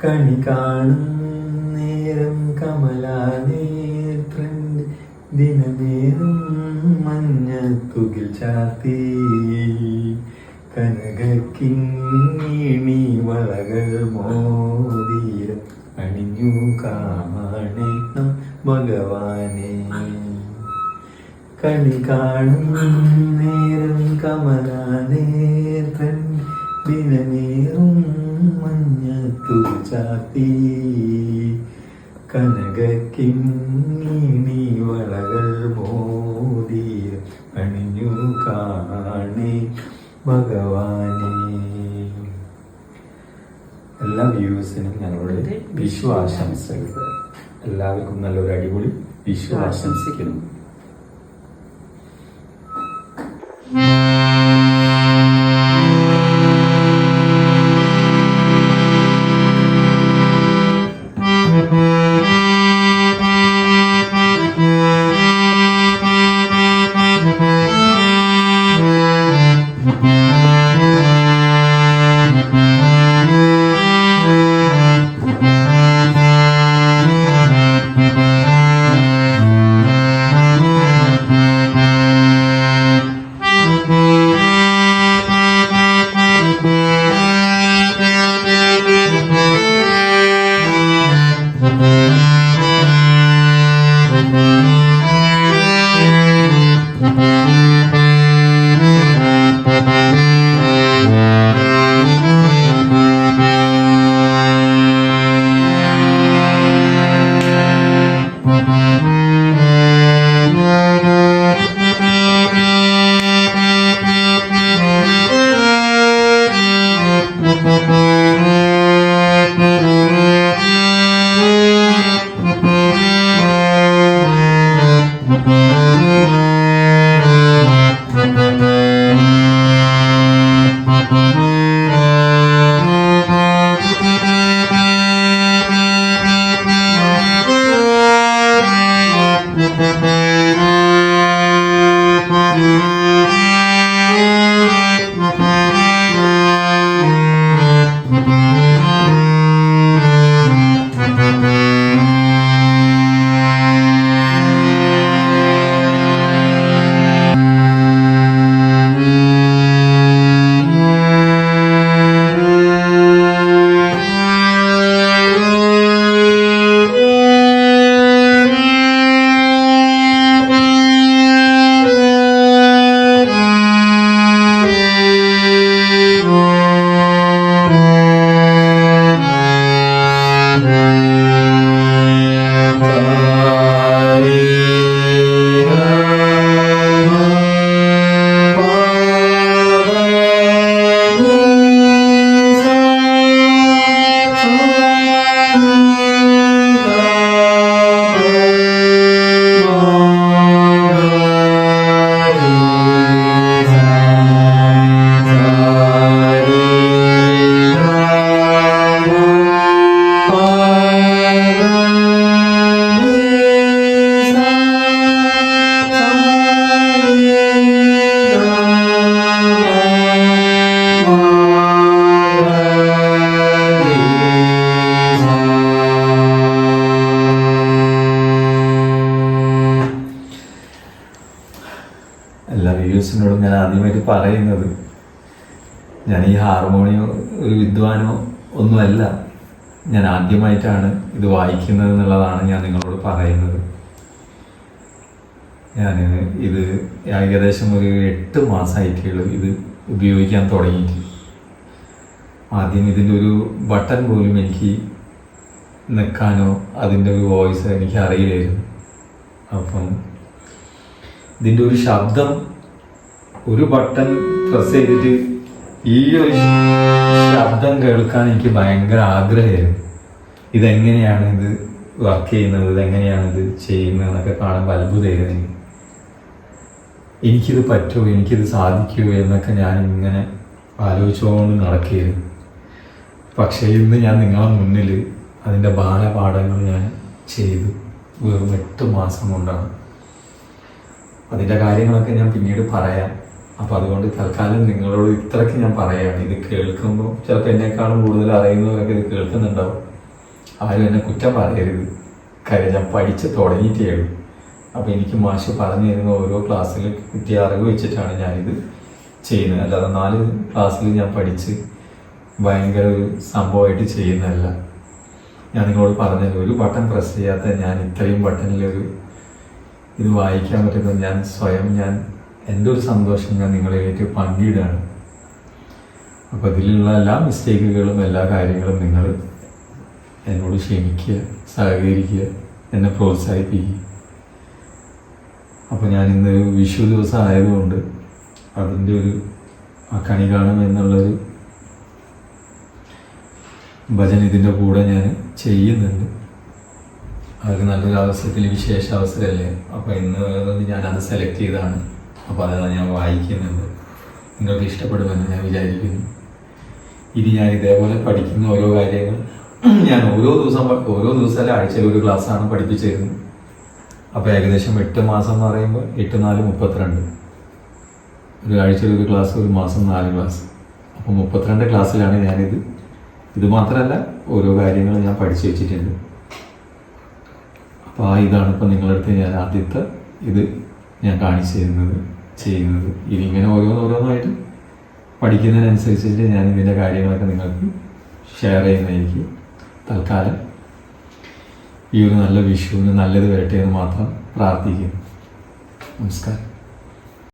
കണി കാണും നേരം കമലാനേത്രൻ ദിനമേറും മഞ്ഞത്തുകിൽ ചാർത്തി കനകക്കിങ്ങിണി വളകൾ മോതിരം അണിഞ്ഞു കാണണം ഭഗവാനെ. കണി കാണും നേരം കമലാനേത്രൻ ദിനമേറും മഞ്ഞത്തുകിൽ ചാർത്തി കനകക്കിങ്ങിണി വളകൾ മോതിരം അണിഞ്ഞു കാണേ ഭഗവാനെ. എല്ലാ വ്യൂവേഴ്സിനും ഞങ്ങളുടെ വിഷു ആശംസകൾ. എല്ലാവർക്കും നല്ലൊരു അടിപൊളി വിഷു ആശംസിക്കുന്നു. എല്ലാ വ്യൂവേഴ്സിനോടും ഞാൻ ആദ്യമായിട്ട് പറയുന്നത്, ഞാൻ ഈ ഹാർമോണിയോ ഒരു വിദ്വാനോ ഒന്നുമല്ല, ഞാൻ ആദ്യമായിട്ടാണ് ഇത് വായിക്കുന്നത് എന്നുള്ളതാണ് ഞാൻ നിങ്ങളോട് പറയുന്നത്. ഞാൻ ഇത് ഏകദേശം ഒരു 8 മാസമായിട്ടുള്ളൂ ഇത് ഉപയോഗിക്കാൻ തുടങ്ങിയിട്ട്. ആദ്യം ഇതിൻ്റെ ഒരു ബട്ടൺ പോലും എനിക്ക് നിൽക്കാനോ അതിൻ്റെ ഒരു വോയിസ് എനിക്ക് അറിയില്ലായിരുന്നു. അപ്പം ഇതിൻ്റെ ഒരു ശബ്ദം, ഒരു ബട്ടൺ പ്രസ് ചെയ്തിട്ട് ഈ ഒരു ശബ്ദം കേൾക്കാൻ എനിക്ക് ഭയങ്കര ആഗ്രഹമായിരുന്നു. ഇതെങ്ങനെയാണ് ഇത് വർക്ക് ചെയ്യുന്നത്, ഇതെങ്ങനെയാണ് ഇത് ചെയ്യുന്നത് എന്നൊക്കെ കാണുമ്പോൾ അത്ഭുതമായിരുന്നു. എനിക്കിത് പറ്റുമോ, എനിക്കിത് സാധിക്കുമോ എന്നൊക്കെ ഞാൻ ഇങ്ങനെ ആലോചിച്ചുകൊണ്ട് നടക്കുകയായിരുന്നു. പക്ഷേ ഇന്ന് ഞാൻ നിങ്ങളെ മുന്നിൽ അതിൻ്റെ ബാലപാഠങ്ങൾ ഞാൻ ചെയ്തു. വെറും 8 മാസം കൊണ്ടാണ്. അതിൻ്റെ കാര്യങ്ങളൊക്കെ ഞാൻ പിന്നീട് പറയാം. അപ്പോൾ അതുകൊണ്ട് തൽക്കാലം നിങ്ങളോട് ഇത്രയ്ക്ക് ഞാൻ പറയുകയാണ്. ഇത് കേൾക്കുമ്പോൾ ചിലപ്പോൾ എന്നെക്കാളും കൂടുതൽ അറിയുന്നവരൊക്കെ ഇത് കേൾക്കുന്നുണ്ടാവും. ആരും എന്നെ കുറ്റം പറയരുത്, കാര്യം ഞാൻ പഠിച്ച് തുടങ്ങിയിട്ടേ ഉള്ളൂ. അപ്പോൾ എനിക്ക് മാഷ് പറഞ്ഞു തരുന്ന ഓരോ ക്ലാസ്സിൽ കിട്ടിയ അറിവ് വെച്ചിട്ടാണ് ഞാനിത് ചെയ്യുന്നത്. അല്ലാതെ 4 ക്ലാസ്സിൽ ഞാൻ പഠിച്ച് ഭയങ്കര ഒരു സംഭവമായിട്ട് ചെയ്യുന്നതല്ല. ഞാൻ നിങ്ങളോട് പറഞ്ഞല്ലോ, ഒരു ബട്ടൺ പ്രസ് ചെയ്യാത്ത ഞാൻ ഇത്രയും ബട്ടണിലൊരു ഇത് വായിക്കാൻ പറ്റുന്നത് ഞാൻ എൻ്റെ ഒരു സന്തോഷം ഞാൻ നിങ്ങളിലേക്ക് പങ്കിടുകയാണ്. അപ്പോൾ ഇതിലുള്ള എല്ലാ മിസ്റ്റേക്കുകളും എല്ലാ കാര്യങ്ങളും നിങ്ങൾ എന്നോട് ക്ഷമിക്കുക, സഹകരിക്കുക, എന്നെ പ്രോത്സാഹിപ്പിക്കുക. അപ്പോൾ ഞാൻ ഇന്ന് വിഷു ദിവസം ആയതുകൊണ്ട് അതിൻ്റെ ഒരു കണി കാണും എന്നുള്ളൊരു ഭജന ഇതിൻ്റെ കൂടെ ഞാൻ ചെയ്യുന്നുണ്ട്. അതൊരു നല്ലൊരു അവസരത്തിൽ വിശേഷ അവസരമല്ലേ. അപ്പോൾ ഇന്ന് ഞാനത് സെലക്ട് ചെയ്തതാണ്. അപ്പോൾ അതാണ് ഞാൻ വായിക്കുന്നുണ്ട്. നിങ്ങൾക്ക് ഇഷ്ടപ്പെടുമെന്ന് ഞാൻ വിചാരിക്കുന്നു. ഇനി ഞാൻ ഇതേപോലെ പഠിക്കുന്ന ഓരോ കാര്യങ്ങൾ ഞാൻ ഓരോ ദിവസം ആഴ്ചയിൽ ഒരു ക്ലാസ്സാണ് പഠിപ്പിച്ചിരുന്നത്. അപ്പോൾ ഏകദേശം 8 മാസം എന്ന് പറയുമ്പോൾ 8 4 32, ഒരു ആഴ്ചയിൽ ഒരു ക്ലാസ്, ഒരു മാസം 4 ക്ലാസ്. അപ്പോൾ 32 ക്ലാസ്സിലാണ് ഇത് മാത്രമല്ല ഓരോ കാര്യങ്ങളും ഞാൻ പഠിച്ചു വെച്ചിട്ടുണ്ട്. അപ്പോൾ ഇതാണ് ഇപ്പോൾ നിങ്ങളുടെ അടുത്ത് ഞാൻ ആദ്യത്തെ ഇത് ഞാൻ കാണിച്ചു ചെയ്യുന്നത്. ഇനി ഇങ്ങനെ ഓരോന്നായിട്ട് പഠിക്കുന്നതിനനുസരിച്ചിട്ട് ഞാൻ ഇതിൻ്റെ കാര്യങ്ങളൊക്കെ നിങ്ങൾക്ക് ഷെയർ ചെയ്യുന്നതായിരിക്കും. തൽക്കാലം ഈ ഒരു നല്ല വിഷുവിന് നല്ലത് വരട്ടെ എന്ന് മാത്രം പ്രാർത്ഥിക്കുന്നു. നമസ്കാരം.